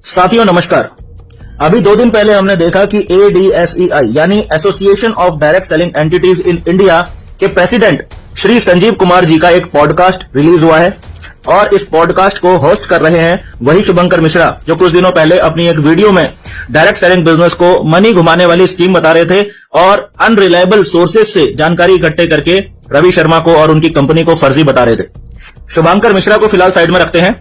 साथियों नमस्कार। अभी 2 दिन पहले हमने देखा कि ADSEI यानी association of direct selling entities in India के प्रेसिडेंट श्री संजीव कुमार जी का एक पॉडकास्ट रिलीज हुआ है और इस पॉडकास्ट को होस्ट कर रहे हैं वही शुभंकर मिश्रा जो कुछ दिनों पहले अपनी एक वीडियो में डायरेक्ट सेलिंग बिजनेस को मनी घुमाने वाली स्कीम बता रहे थे और अनरिलायबल सोर्सेज से जानकारी इकट्ठे करके रवि शर्मा को और उनकी कंपनी को फर्जी बता रहे थे। शुभंकर मिश्रा को फिलहाल साइड में रखते हैं,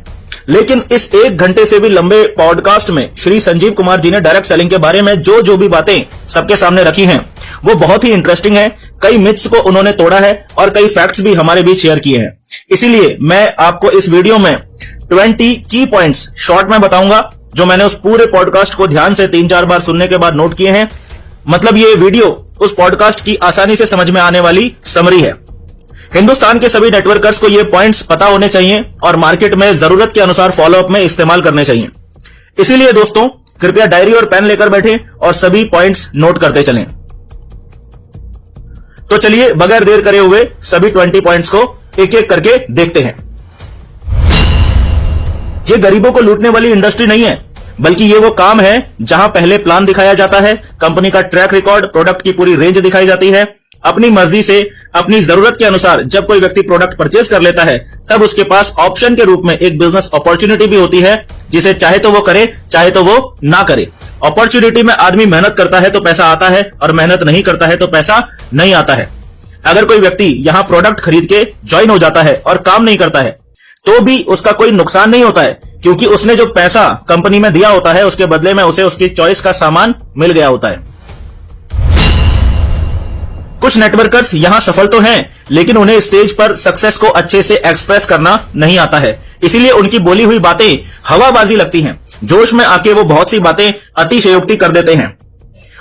लेकिन इस 1 घंटे से भी लंबे पॉडकास्ट में श्री संजीव कुमार जी ने डायरेक्ट सेलिंग के बारे में जो भी बातें सबके सामने रखी हैं वो बहुत ही इंटरेस्टिंग है। कई मिथ्स को उन्होंने तोड़ा है और कई फैक्ट्स भी हमारे बीच शेयर किए हैं। इसीलिए मैं आपको इस वीडियो में 20 की पॉइंट्स शॉर्ट में बताऊंगा जो मैंने उस पूरे पॉडकास्ट को ध्यान से 3-4 बार सुनने के बाद नोट किए हैं। मतलब ये वीडियो उस पॉडकास्ट की आसानी से समझ में आने वाली समरी है। हिंदुस्तान के सभी नेटवर्कर्स को ये पॉइंट्स पता होने चाहिए और मार्केट में जरूरत के अनुसार फॉलोअप में इस्तेमाल करने चाहिए। इसीलिए दोस्तों कृपया डायरी और पेन लेकर बैठें और सभी पॉइंट्स नोट करते चलें। तो चलिए बगैर देर करे हुए सभी 20 पॉइंट्स को एक एक करके देखते हैं। ये गरीबों को लूटने वाली इंडस्ट्री नहीं है, बल्कि ये वो काम है जहां पहले प्लान दिखाया जाता है, कंपनी का ट्रैक रिकॉर्ड, प्रोडक्ट की पूरी रेंज दिखाई जाती है। अपनी मर्जी से अपनी जरूरत के अनुसार जब कोई व्यक्ति प्रोडक्ट परचेज कर लेता है तब उसके पास ऑप्शन के रूप में एक बिजनेस अपॉर्चुनिटी भी होती है जिसे चाहे तो वो करे चाहे तो वो ना करे। अपॉर्चुनिटी में आदमी मेहनत करता है तो पैसा आता है और मेहनत नहीं करता है तो पैसा नहीं आता है। अगर कोई व्यक्ति यहां प्रोडक्ट खरीद के ज्वाइन हो जाता है और काम नहीं करता है तो भी उसका कोई नुकसान नहीं होता है, क्योंकि उसने जो पैसा कंपनी में दिया होता है उसके बदले में उसे उसकी चॉइस का सामान मिल गया होता है। कुछ नेटवर्कर्स यहां सफल तो हैं, लेकिन उन्हें स्टेज पर सक्सेस को अच्छे से एक्सप्रेस करना नहीं आता है। इसीलिए उनकी बोली हुई बातें हवाबाजी लगती हैं। जोश में आके वो बहुत सी बातें अतिशयोक्ति कर देते हैं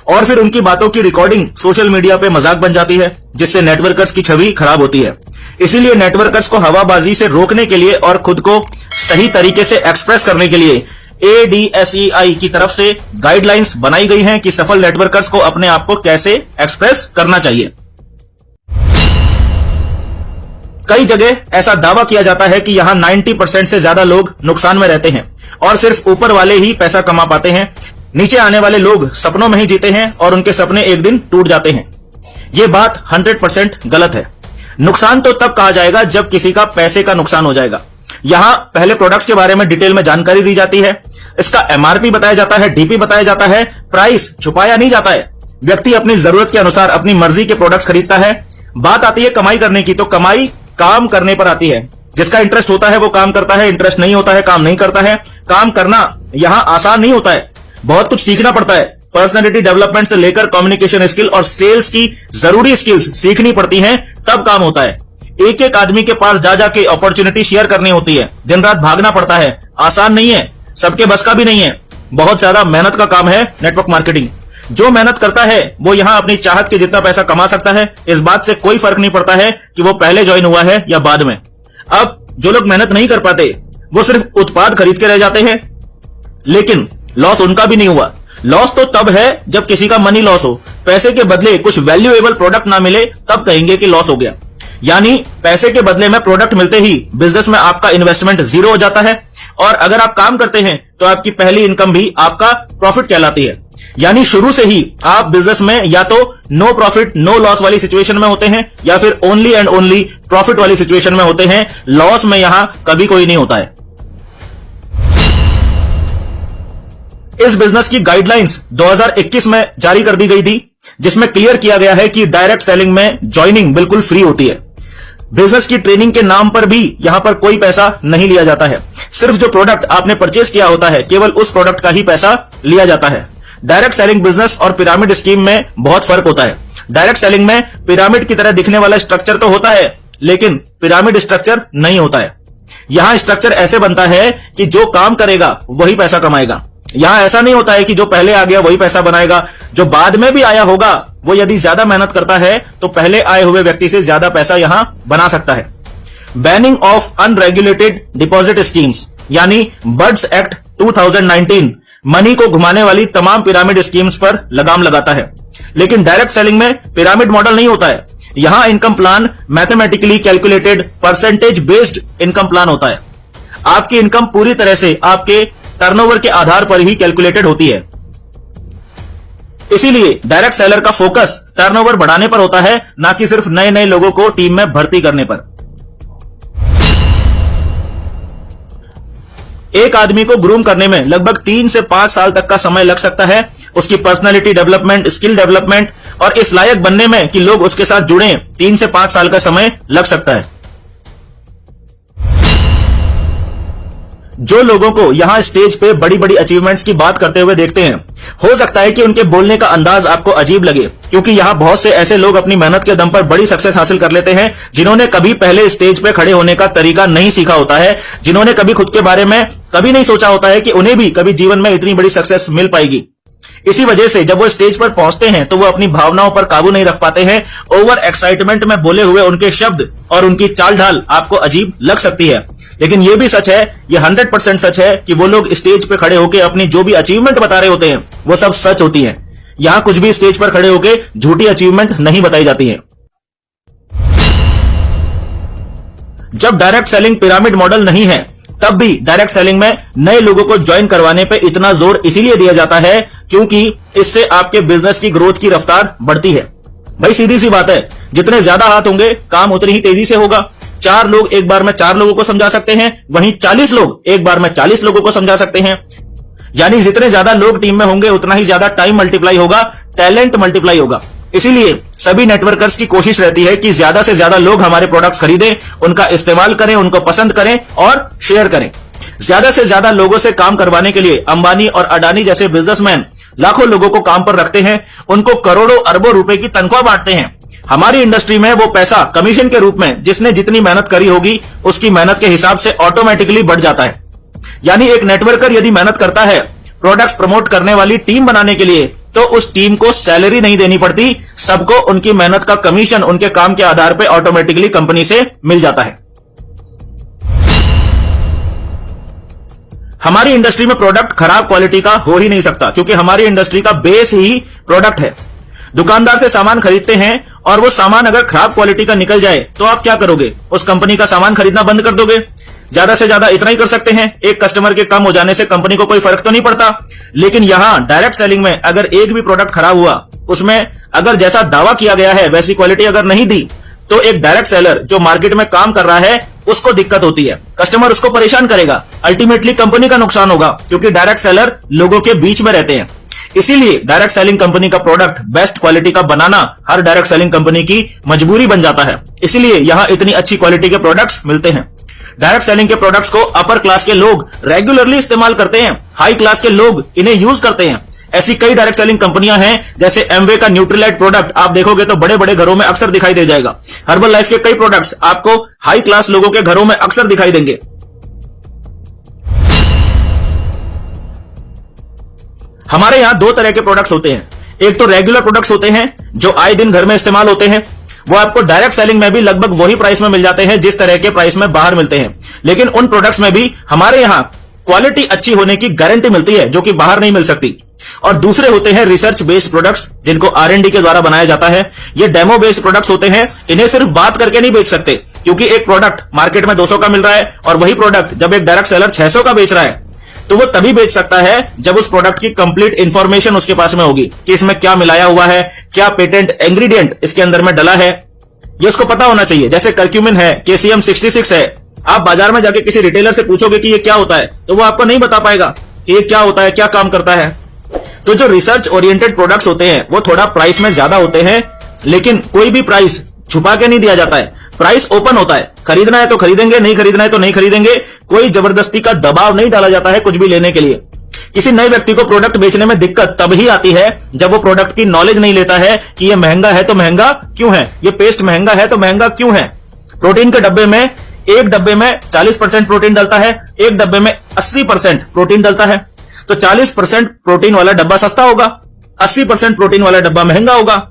और फिर उनकी बातों की रिकॉर्डिंग सोशल मीडिया पे मजाक बन जाती है, जिससे नेटवर्कर्स की छवि खराब होती है। इसीलिए नेटवर्कर्स को हवाबाजी से रोकने के लिए और खुद को सही तरीके से एक्सप्रेस करने के लिए ADSEI की तरफ से गाइडलाइंस बनाई गई हैं कि सफल नेटवर्कर्स को अपने आप को कैसे एक्सप्रेस करना चाहिए। कई जगह ऐसा दावा किया जाता है कि यहां 90% से ज्यादा लोग नुकसान में रहते हैं और सिर्फ ऊपर वाले ही पैसा कमा पाते हैं। नीचे आने वाले लोग सपनों में ही जीते हैं और उनके सपने एक दिन टूट जाते हैं। यह बात 100% गलत है। नुकसान तो तब कहा जाएगा जब किसी का पैसे का नुकसान हो जाएगा। यहां पहले प्रोडक्ट्स के बारे में डिटेल में जानकारी दी जाती है, इसका MRP बताया जाता है, DP बताया जाता है, प्राइस छुपाया नहीं जाता है। व्यक्ति अपनी जरूरत के अनुसार अपनी मर्जी के प्रोडक्ट्स खरीदता है। बात आती है कमाई करने की, तो कमाई काम करने पर आती है। जिसका इंटरेस्ट होता है वो काम करता है, इंटरेस्ट नहीं होता है काम नहीं करता है। काम करना यहां आसान नहीं होता है, बहुत कुछ सीखना पड़ता है। पर्सनैलिटी डेवलपमेंट से लेकर कम्युनिकेशन स्किल और सेल्स की जरूरी स्किल्स सीखनी पड़ती हैं, तब काम होता है। एक एक आदमी के पास जा जाके अपॉर्चुनिटी शेयर करनी होती है, दिन रात भागना पड़ता है, आसान नहीं है, सबके बस का भी नहीं है। बहुत ज्यादा मेहनत का काम है नेटवर्क मार्केटिंग। जो मेहनत करता है वो यहां अपनी चाहत के जितना पैसा कमा सकता है। इस बात से कोई फर्क नहीं पड़ता है कि वो पहले ज्वाइन हुआ है या बाद में। अब जो लोग मेहनत नहीं कर पाते वो सिर्फ उत्पाद खरीद के रह जाते हैं, लेकिन लॉस उनका भी नहीं हुआ। लॉस तो तब है जब किसी का मनी लॉस हो, पैसे के बदले कुछ वैल्यूएबल प्रोडक्ट ना मिले तब कहेंगे कि लॉस हो गया। यानी पैसे के बदले में प्रोडक्ट मिलते ही बिजनेस में आपका इन्वेस्टमेंट 0 हो जाता है और अगर आप काम करते हैं तो आपकी पहली इनकम भी आपका प्रॉफिट कहलाती है। यानी शुरू से ही आप बिजनेस में या तो नो प्रॉफिट नो लॉस वाली सिचुएशन में होते हैं या फिर ओनली एंड ओनली प्रॉफिट वाली सिचुएशन में होते हैं। लॉस में यहां कभी कोई नहीं होता है। इस बिजनेस की गाइडलाइंस 2021 में जारी कर दी गई थी, जिसमें क्लियर किया गया है कि डायरेक्ट सेलिंग में ज्वाइनिंग बिल्कुल फ्री होती है। बिजनेस की ट्रेनिंग के नाम पर भी यहां पर कोई पैसा नहीं लिया जाता है। सिर्फ जो प्रोडक्ट आपने परचेज किया होता है केवल उस प्रोडक्ट का ही पैसा लिया जाता है। डायरेक्ट सेलिंग बिजनेस और पिरामिड स्कीम में बहुत फर्क होता है। डायरेक्ट सेलिंग में पिरामिड की तरह दिखने वाला स्ट्रक्चर तो होता है, लेकिन पिरामिड स्ट्रक्चर नहीं होता है। यहां स्ट्रक्चर ऐसे बनता है कि जो काम करेगा वही पैसा कमाएगा। यहां ऐसा नहीं होता है कि जो पहले आ गया वही पैसा बनाएगा। जो बाद में भी आया होगा वो यदि ज्यादा मेहनत करता है तो पहले आए हुए व्यक्ति से ज्यादा पैसा यहां बना सकता है। Banning of unregulated deposit schemes यानी बर्ड्स एक्ट 2019 मनी को घुमाने वाली तमाम पिरामिड स्कीम्स पर लगाम लगाता है। लेकिन डायरेक्ट सेलिंग में पिरामिड मॉडल नहीं होता है। यहां income plan mathematically calculated percentage based income plan होता है। आपकी इनकम पूरी तरह से आपके टर्नओवर के आधार पर ही कैलकुलेटेड होती है। इसीलिए डायरेक्ट सेलर का फोकस टर्नओवर बढ़ाने पर होता है, ना कि सिर्फ नए नए लोगों को टीम में भर्ती करने पर। एक आदमी को ग्रूम करने में लगभग 3 से 5 साल तक का समय लग सकता है। उसकी पर्सनालिटी डेवलपमेंट, स्किल डेवलपमेंट और इस लायक बनने में कि लोग उसके साथ जुड़े 3 से 5 साल का समय लग सकता है। जो लोगों को यहां स्टेज पे बड़ी बड़ी अचीवमेंट्स की बात करते हुए देखते हैं, हो सकता है कि उनके बोलने का अंदाज आपको अजीब लगे, क्योंकि यहां बहुत से ऐसे लोग अपनी मेहनत के दम पर बड़ी सक्सेस हासिल कर लेते हैं, जिन्होंने कभी पहले स्टेज पे खड़े होने का तरीका नहीं सीखा होता है, जिन्होंने कभी खुद के बारे में कभी नहीं सोचा होता है कि उन्हें भी कभी जीवन में इतनी बड़ी सक्सेस मिल पाएगी। इसी वजह से जब वो स्टेज पर पहुंचते हैं तो वो अपनी भावनाओं पर काबू नहीं रख पाते हैं। ओवर एक्साइटमेंट में बोले हुए उनके शब्द और उनकी चाल ढाल आपको अजीब लग सकती है, लेकिन ये भी सच है, ये 100% सच है कि वो लोग स्टेज पे खड़े होकर अपनी जो भी अचीवमेंट बता रहे होते हैं वो सब सच होती है। यहां कुछ भी स्टेज पर खड़े होकर झूठी अचीवमेंट नहीं बताई जाती है। जब डायरेक्ट सेलिंग पिरामिड मॉडल नहीं है, तब भी डायरेक्ट सेलिंग में नए लोगों को ज्वाइन करवाने पे इतना जोर इसीलिए दिया जाता है क्योंकि इससे आपके बिजनेस की ग्रोथ की रफ्तार बढ़ती है। भाई सीधी सी बात है, जितने ज्यादा हाथ होंगे काम उतनी ही तेजी से होगा। 4 लोग एक बार में 4 लोगों को समझा सकते हैं, वहीं 40 लोग एक बार में 40 लोगों को समझा सकते हैं। यानी जितने ज्यादा लोग टीम में होंगे उतना ही ज्यादा टाइम मल्टीप्लाई होगा, टैलेंट मल्टीप्लाई होगा। इसीलिए सभी नेटवर्कर्स की कोशिश रहती है कि ज्यादा से ज्यादा लोग हमारे प्रोडक्ट्स खरीदें, उनका इस्तेमाल करें, उनको पसंद करें और शेयर करें। ज्यादा से ज्यादा लोगों से काम करवाने के लिए अंबानी और अडानी जैसे बिजनेसमैन लाखों लोगों को काम पर रखते हैं, उनको करोड़ों अरबों रुपए की तनख्वाह बांटते हैं। हमारी इंडस्ट्री में वो पैसा कमीशन के रूप में जिसने जितनी मेहनत करी होगी उसकी मेहनत के हिसाब से ऑटोमेटिकली बढ़ जाता है। यानी एक नेटवर्कर यदि मेहनत करता है प्रोडक्ट्स प्रमोट करने वाली टीम बनाने के लिए, तो उस टीम को सैलरी नहीं देनी पड़ती, सबको उनकी मेहनत का कमीशन उनके काम के आधार पर ऑटोमेटिकली कंपनी से मिल जाता है। हमारी इंडस्ट्री में प्रोडक्ट खराब क्वालिटी का हो ही नहीं सकता, क्योंकि हमारी इंडस्ट्री का बेस ही प्रोडक्ट है। दुकानदार से सामान खरीदते हैं और वो सामान अगर खराब क्वालिटी का निकल जाए तो आप क्या करोगे? उस कंपनी का सामान खरीदना बंद कर दोगे? ज्यादा से ज्यादा इतना ही कर सकते हैं, एक कस्टमर के कम हो जाने से कंपनी को कोई फर्क तो नहीं पड़ता। लेकिन यहां डायरेक्ट सेलिंग में अगर एक भी प्रोडक्ट खराब हुआ, उसमें अगर जैसा दावा किया गया है वैसी क्वालिटी अगर नहीं दी, तो एक डायरेक्ट सेलर जो मार्केट में काम कर रहा है उसको दिक्कत होती है, कस्टमर उसको परेशान करेगा, अल्टीमेटली कंपनी का नुकसान होगा, क्योंकि डायरेक्ट सेलर लोगों के बीच में रहते हैं। इसीलिए डायरेक्ट सेलिंग कंपनी का प्रोडक्ट बेस्ट क्वालिटी का बनाना हर डायरेक्ट सेलिंग कंपनी की मजबूरी बन जाता है। इसीलिए यहां इतनी अच्छी क्वालिटी के प्रोडक्ट्स मिलते हैं। डायरेक्ट सेलिंग के प्रोडक्ट्स को अपर क्लास के लोग रेगुलरली इस्तेमाल करते हैं, हाई क्लास के लोग इन्हें यूज करते हैं। ऐसी कई डायरेक्ट सेलिंग कंपनियां हैं, जैसे एमवे का न्यूट्रीलाइट प्रोडक्ट आप देखोगे तो बड़े बड़े घरों में अक्सर दिखाई दे जाएगा। हर्बल लाइफ के कई प्रोडक्ट्स आपको हाई क्लास लोगों के घरों में अक्सर दिखाई देंगे। हमारे यहां 2 तरह के प्रोडक्ट्स होते हैं। एक तो रेगुलर प्रोडक्ट्स होते हैं जो आए दिन घर में इस्तेमाल होते हैं, वो आपको डायरेक्ट सेलिंग में भी लगभग वही प्राइस में मिल जाते हैं जिस तरह के प्राइस में बाहर मिलते हैं। लेकिन उन प्रोडक्ट्स में भी हमारे यहां क्वालिटी अच्छी होने की गारंटी मिलती है, जो कि बाहर नहीं मिल सकती। और दूसरे होते हैं रिसर्च बेस्ड प्रोडक्ट्स, जिनको R&D के द्वारा बनाया जाता है। ये डेमो बेस्ड प्रोडक्ट्स होते हैं, इन्हें सिर्फ बात करके नहीं बेच सकते, क्योंकि एक प्रोडक्ट मार्केट में 200 का मिल रहा है और वही प्रोडक्ट जब एक डायरेक्ट सेलर 600 का बेच रहा है, तो वो तभी बेच सकता है जब उस प्रोडक्ट की कंप्लीट इंफॉर्मेशन उसके पास में होगी कि इसमें क्या मिलाया हुआ है, क्या पेटेंट इंग्रेडिएंट इसके अंदर में डला है, ये उसको पता होना चाहिए। जैसे कर्क्यूमिन है, KCM 66 है, आप बाजार में जाके किसी रिटेलर से पूछोगे कि ये क्या होता है, तो वो आपको नहीं बता पाएगा ये क्या होता है, क्या काम करता है। तो जो रिसर्च ओरिएंटेड प्रोडक्ट्स होते हैं वो थोड़ा प्राइस में ज्यादा होते हैं, लेकिन कोई भी प्राइस छुपा के नहीं दिया जाता है, प्राइस ओपन होता है। खरीदना है तो खरीदेंगे, नहीं खरीदना है तो नहीं खरीदेंगे। कोई जबरदस्ती का दबाव नहीं डाला जाता है कुछ भी लेने के लिए। किसी नए व्यक्ति को प्रोडक्ट बेचने में दिक्कत तब ही आती है जब वो प्रोडक्ट की नॉलेज नहीं लेता है कि ये महंगा है तो महंगा क्यों है, ये पेस्ट महंगा है तो महंगा क्यों है। प्रोटीन के डब्बे में एक डब्बे में 40% प्रोटीन डलता है, एक डब्बे में 80% प्रोटीन डलता है। तो 40% प्रोटीन वाला डब्बा सस्ता होगा, 80% प्रोटीन वाला डब्बा महंगा होगा।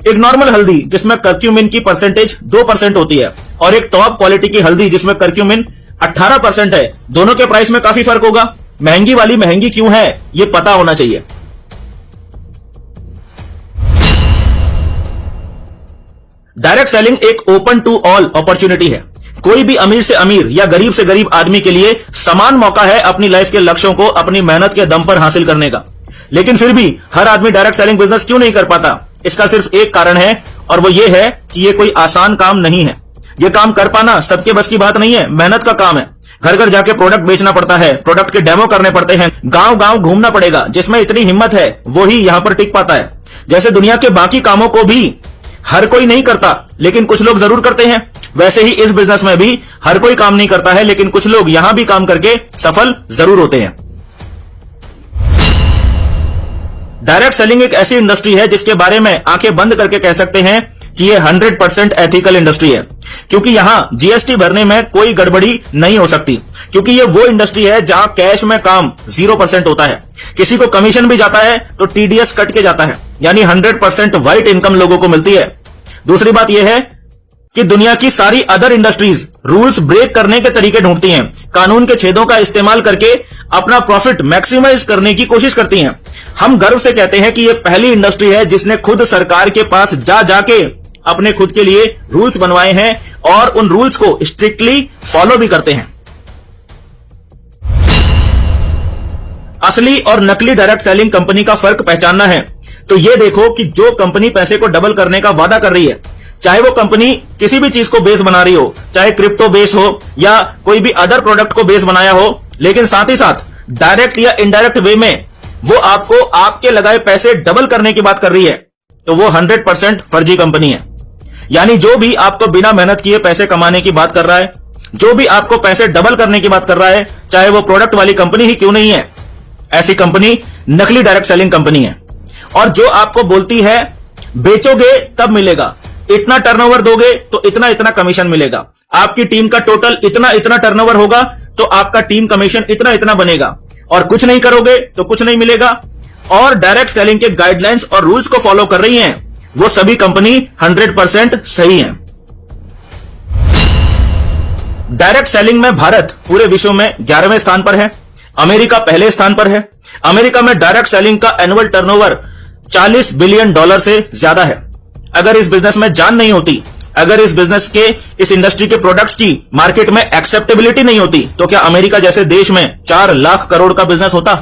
एक नॉर्मल हल्दी जिसमें कर्क्यूमिन की परसेंटेज 2% होती है और एक टॉप क्वालिटी की हल्दी जिसमें कर्क्यूमिन 18% है, दोनों के प्राइस में काफी फर्क होगा। महंगी वाली महंगी क्यों है ये पता होना चाहिए। डायरेक्ट सेलिंग एक ओपन टू ऑल अपॉर्चुनिटी है। कोई भी अमीर से अमीर या गरीब से गरीब आदमी के लिए समान मौका है अपनी लाइफ के लक्ष्यों को अपनी मेहनत के दम पर हासिल करने का। लेकिन फिर भी हर आदमी डायरेक्ट सेलिंग बिजनेस क्यों नहीं कर पाता? इसका सिर्फ एक कारण है, और वो ये है कि ये कोई आसान काम नहीं है। ये काम कर पाना सबके बस की बात नहीं है, मेहनत का काम है। घर घर जाके प्रोडक्ट बेचना पड़ता है, प्रोडक्ट के डेमो करने पड़ते हैं, गांव गांव घूमना पड़ेगा। जिसमें इतनी हिम्मत है वो ही यहां पर टिक पाता है। जैसे दुनिया के बाकी कामों को भी हर कोई नहीं करता, लेकिन कुछ लोग जरूर करते हैं, वैसे ही इस बिजनेस में भी हर कोई काम नहीं करता है, लेकिन कुछ लोग यहां भी काम करके सफल जरूर होते हैं। डायरेक्ट सेलिंग एक ऐसी इंडस्ट्री है जिसके बारे में आंखें बंद करके कह सकते हैं कि ये 100% एथिकल इंडस्ट्री है, क्योंकि यहां जीएसटी भरने में कोई गड़बड़ी नहीं हो सकती, क्योंकि ये वो इंडस्ट्री है जहां कैश में काम 0% होता है। किसी को कमीशन भी जाता है तो टीडीएस कट के जाता है, यानी 100% व्हाइट इनकम लोगों को मिलती है। दूसरी बात यह है कि दुनिया की सारी अदर इंडस्ट्रीज रूल्स ब्रेक करने के तरीके ढूंढती हैं, कानून के छेदों का इस्तेमाल करके अपना प्रॉफिट मैक्सिमाइज करने की कोशिश करती हैं। हम गर्व से कहते हैं कि यह पहली इंडस्ट्री है जिसने खुद सरकार के पास जाके अपने खुद के लिए रूल्स बनवाए हैं और उन रूल्स को स्ट्रिक्टली फॉलो भी करते हैं। असली और नकली डायरेक्ट सेलिंग कंपनी का फर्क पहचानना है तो यह देखो कि जो कंपनी पैसे को डबल करने का वादा कर रही है, चाहे वो कंपनी किसी भी चीज को बेस बना रही हो, चाहे क्रिप्टो बेस हो या कोई भी अदर प्रोडक्ट को बेस बनाया हो, लेकिन साथ ही साथ डायरेक्ट या इनडायरेक्ट वे में वो आपको आपके लगाए पैसे डबल करने की बात कर रही है, तो वो 100% फर्जी कंपनी है। यानी जो भी आपको बिना मेहनत किए पैसे कमाने की बात कर रहा है, जो भी आपको पैसे डबल करने की बात कर रहा है, चाहे वो प्रोडक्ट वाली कंपनी ही क्यों नहीं है, ऐसी कंपनी नकली डायरेक्ट सेलिंग कंपनी है। और जो आपको बोलती है बेचोगे तब मिलेगा, इतना टर्नओवर दोगे तो इतना इतना कमीशन मिलेगा, आपकी टीम का टोटल इतना इतना टर्नओवर होगा तो आपका टीम कमीशन इतना इतना बनेगा, और कुछ नहीं करोगे तो कुछ नहीं मिलेगा, और डायरेक्ट सेलिंग के गाइडलाइंस और रूल्स को फॉलो कर रही हैं, वो सभी कंपनी 100% सही है। डायरेक्ट सेलिंग में भारत पूरे विश्व में 11वें स्थान पर है, अमेरिका पहले स्थान पर है। अमेरिका में डायरेक्ट सेलिंग का एनुअल टर्नओवर $40 बिलियन से ज्यादा है। अगर इस बिजनेस में जान नहीं होती, अगर इस बिजनेस के इस इंडस्ट्री के प्रोडक्ट्स की मार्केट में एक्सेप्टेबिलिटी नहीं होती, तो क्या अमेरिका जैसे देश में 4 लाख करोड़ का बिजनेस होता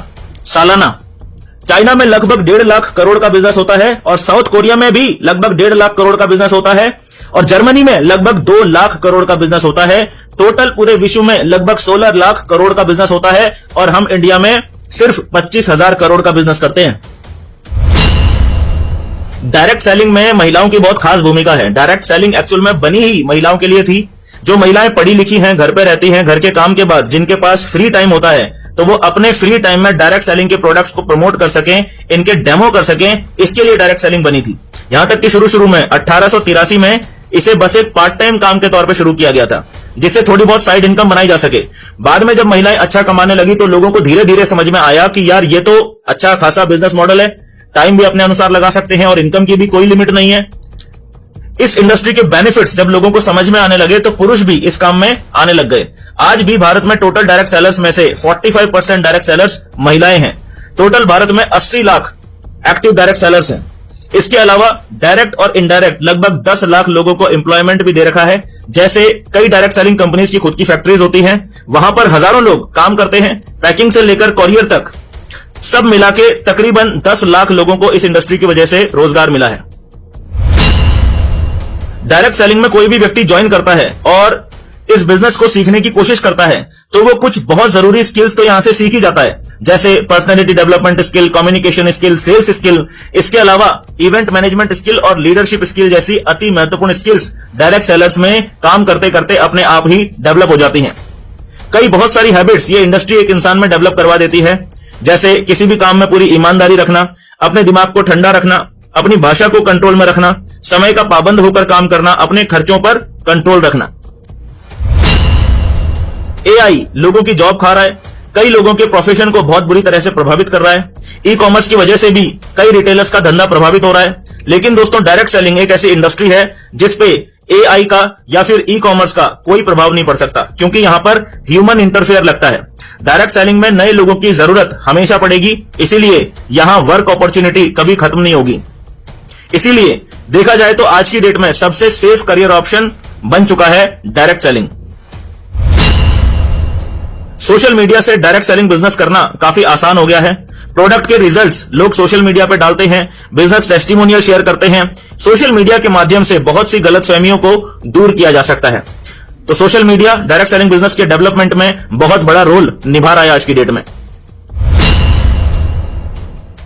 सालाना? चाइना में लगभग 1.5 लाख करोड़ का बिजनेस होता है, और साउथ कोरिया में भी लगभग 1.5 लाख करोड़ का बिजनेस होता है, और जर्मनी में लगभग 2 लाख करोड़ का बिजनेस होता है। टोटल पूरे विश्व में लगभग 16 लाख करोड़ का बिजनेस होता है, और हम इंडिया में सिर्फ 25,000 करोड़ का बिजनेस करते हैं। डायरेक्ट सेलिंग में महिलाओं की बहुत खास भूमिका है। डायरेक्ट सेलिंग एक्चुअल में बनी ही महिलाओं के लिए थी। जो महिलाएं पढ़ी लिखी हैं, घर पे रहती हैं, घर के काम के बाद जिनके पास फ्री टाइम होता है, तो वो अपने फ्री टाइम में डायरेक्ट सेलिंग के प्रोडक्ट्स को प्रमोट कर सकें, इनके डेमो कर सकें, इसके लिए डायरेक्ट सेलिंग बनी थी। यहां तक कि शुरू में 1883 में इसे बस एक पार्ट टाइम काम के तौर पर शुरू किया गया था, जिससे थोड़ी बहुत साइड इनकम बनाई जा सके। बाद में जब महिलाएं अच्छा कमाने लगी तो लोगों को धीरे धीरे समझ में आया कि यार ये तो अच्छा खासा बिजनेस मॉडल है, टाइम भी अपने अनुसार लगा सकते हैं और इनकम की भी कोई लिमिट नहीं है। इस इंडस्ट्री के बेनिफिट्स जब लोगों को समझ में आने लगे तो पुरुष भी इस काम में आने लग गए। आज भी भारत में टोटल डायरेक्ट सेलर्स में से 45% डायरेक्ट सेलर्स महिलाएं हैं। टोटल भारत में 80 लाख एक्टिव डायरेक्ट सेलर्स हैं। इसके अलावा डायरेक्ट और इनडायरेक्ट लगभग 10 लाख लोगों को एम्प्लॉयमेंट भी दे रखा है। जैसे कई डायरेक्ट सेलिंग कंपनीज की खुद की फैक्ट्रीज होती हैं, वहां पर हजारों लोग काम करते हैं। पैकिंग से लेकर कॉरियर तक सब मिला के तकरीबन 10 लाख लोगों को इस इंडस्ट्री की वजह से रोजगार मिला है। डायरेक्ट सेलिंग में कोई भी व्यक्ति ज्वाइन करता है और इस बिजनेस को सीखने की कोशिश करता है तो वो कुछ बहुत जरूरी स्किल्स तो यहां से सीख ही जाता है, जैसे personality development skill, communication skill, sales skill. इसके अलावा इवेंट मैनेजमेंट स्किल और लीडरशिप स्किल जैसी अति महत्वपूर्ण स्किल्स डायरेक्ट सेलर्स में काम करते करते अपने आप ही डेवलप हो जाती हैं। कई बहुत सारी हैबिट्स ये इंडस्ट्री एक इंसान में डेवलप करवा देती है, जैसे किसी भी काम में पूरी ईमानदारी रखना, अपने दिमाग को ठंडा रखना, अपनी भाषा को कंट्रोल में रखना, समय का पाबंद होकर काम करना, अपने खर्चों पर कंट्रोल रखना। एआई लोगों की जॉब खा रहा है, कई लोगों के प्रोफेशन को बहुत बुरी तरह से प्रभावित कर रहा है। ई कॉमर्स की वजह से भी कई रिटेलर्स का धंधा प्रभावित हो रहा है। लेकिन दोस्तों, डायरेक्ट सेलिंग एक ऐसी इंडस्ट्री है जिसपे एआई का या फिर ई कॉमर्स का कोई प्रभाव नहीं पड़ सकता, क्योंकि यहां पर ह्यूमन इंटरफेयर लगता है। डायरेक्ट सेलिंग में नए लोगों की जरूरत हमेशा पड़ेगी, इसीलिए यहां वर्क अपॉर्चुनिटी कभी खत्म नहीं होगी। इसीलिए देखा जाए तो आज की डेट में सबसे सेफ करियर ऑप्शन बन चुका है डायरेक्ट सेलिंग। सोशल मीडिया से डायरेक्ट सेलिंग बिजनेस करना काफी आसान हो गया है। प्रोडक्ट के रिजल्ट्स लोग सोशल मीडिया पे डालते हैं, बिजनेस टेस्टिमोनियल शेयर करते हैं। सोशल मीडिया के माध्यम से बहुत सी गलतफहमियों को दूर किया जा सकता है। तो social media direct selling business के डेवलपमेंट में बहुत बड़ा रोल निभा रहा है आज की डेट में।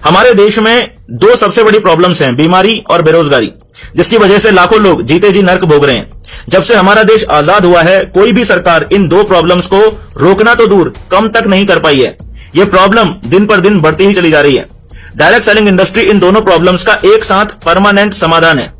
हमारे देश में दो सबसे बड़ी प्रॉब्लम्स हैं, बीमारी और बेरोजगारी, जिसकी वजह से लाखों लोग जीते जी नर्क भोग रहे हैं। जब से हमारा देश आजाद हुआ है, कोई भी सरकार इन दो प्रॉब्लम्स को रोकना तो दूर, कम तक नहीं कर पाई है। यह प्रॉब्लम दिन पर दिन बढ़ती ही चली जा रही है। डायरेक्ट सेलिंग इंडस्ट्री इन दोनों प्रॉब्लम्स का एक साथ परमानेंट समाधान है।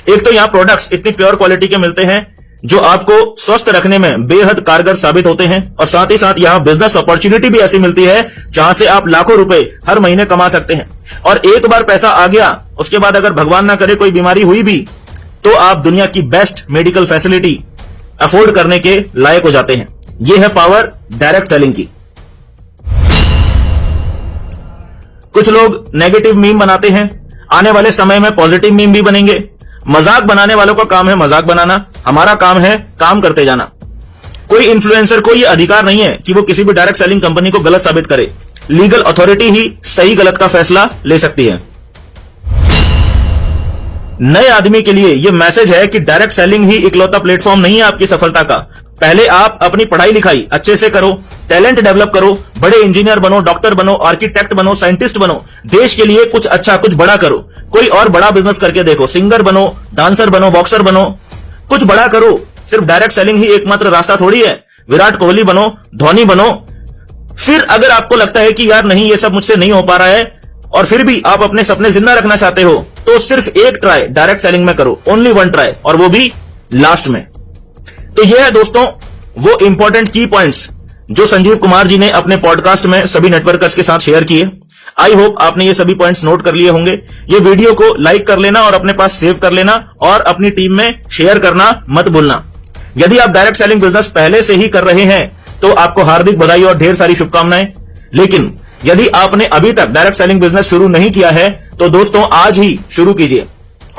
एक तो यहां प्रोडक्ट्स इतनी प्योर क्वालिटी के मिलते हैं जो आपको स्वस्थ रखने में बेहद कारगर साबित होते हैं, और साथ ही साथ यहां बिजनेस अपॉर्चुनिटी भी ऐसी मिलती है जहां से आप लाखों रुपए हर महीने कमा सकते हैं। और एक बार पैसा आ गया, उसके बाद अगर भगवान ना करे कोई बीमारी हुई भी, तो आप दुनिया की बेस्ट मेडिकल फैसिलिटी अफोर्ड करने के लायक हो जाते हैं। यह है पावर डायरेक्ट सेलिंग की। कुछ लोग नेगेटिव मीम बनाते हैं, आने वाले समय में पॉजिटिव मीम भी बनेंगे। मजाक बनाने वालों का काम है मजाक बनाना, हमारा काम है काम करते जाना। कोई इन्फ्लुएंसर को यह अधिकार नहीं है कि वो किसी भी डायरेक्ट सेलिंग कंपनी को गलत साबित करे। लीगल अथॉरिटी ही सही गलत का फैसला ले सकती है। नए आदमी के लिए यह मैसेज है कि डायरेक्ट सेलिंग ही इकलौता प्लेटफॉर्म नहीं है आपकी सफलता का। पहले आप अपनी पढ़ाई लिखाई अच्छे से करो, टैलेंट डेवलप करो, बड़े इंजीनियर बनो, डॉक्टर बनो, आर्किटेक्ट बनो, साइंटिस्ट बनो, देश के लिए कुछ अच्छा कुछ बड़ा करो। कोई और बड़ा बिजनेस करके देखो, सिंगर बनो, डांसर बनो, बॉक्सर बनो, कुछ बड़ा करो। सिर्फ डायरेक्ट सेलिंग ही एकमात्र रास्ता थोड़ी है। विराट कोहली बनो, धोनी बनो। फिर अगर आपको लगता है कि यार नहीं ये सब मुझसे नहीं हो पा रहा है और फिर भी आप अपने सपने जिंदा रखना चाहते हो, तो सिर्फ एक ट्राई डायरेक्ट सेलिंग में करो, ओनली वन ट्राई, और वो भी लास्ट में। तो ये है दोस्तों वो इंपॉर्टेंट की पॉइंट्स जो संजीव कुमार जी ने अपने पॉडकास्ट में सभी नेटवर्कर्स के साथ शेयर किए। आई होप आपने ये सभी पॉइंट्स नोट कर लिए होंगे। ये वीडियो को लाइक कर लेना और अपने पास सेव कर लेना और अपनी टीम में शेयर करना मत भूलना। यदि आप डायरेक्ट सेलिंग बिजनेस पहले से ही कर रहे हैं तो आपको हार्दिक बधाई और ढेर सारी शुभकामनाएं। लेकिन यदि आपने अभी तक डायरेक्ट सेलिंग बिजनेस शुरू नहीं किया है तो दोस्तों आज ही शुरू कीजिए।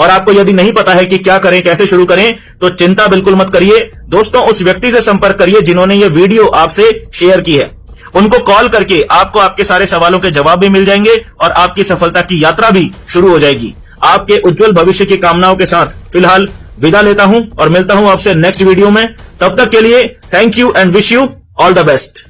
और आपको यदि नहीं पता है कि क्या करें, कैसे शुरू करें, तो चिंता बिल्कुल मत करिए दोस्तों। उस व्यक्ति से संपर्क करिए जिन्होंने ये वीडियो आपसे शेयर की है। उनको कॉल करके आपको आपके सारे सवालों के जवाब भी मिल जाएंगे और आपकी सफलता की यात्रा भी शुरू हो जाएगी। आपके उज्जवल भविष्य की कामनाओं के साथ फिलहाल विदा लेता हूं और मिलता हूं आपसे नेक्स्ट वीडियो में। तब तक के लिए thank you and wish you all the best.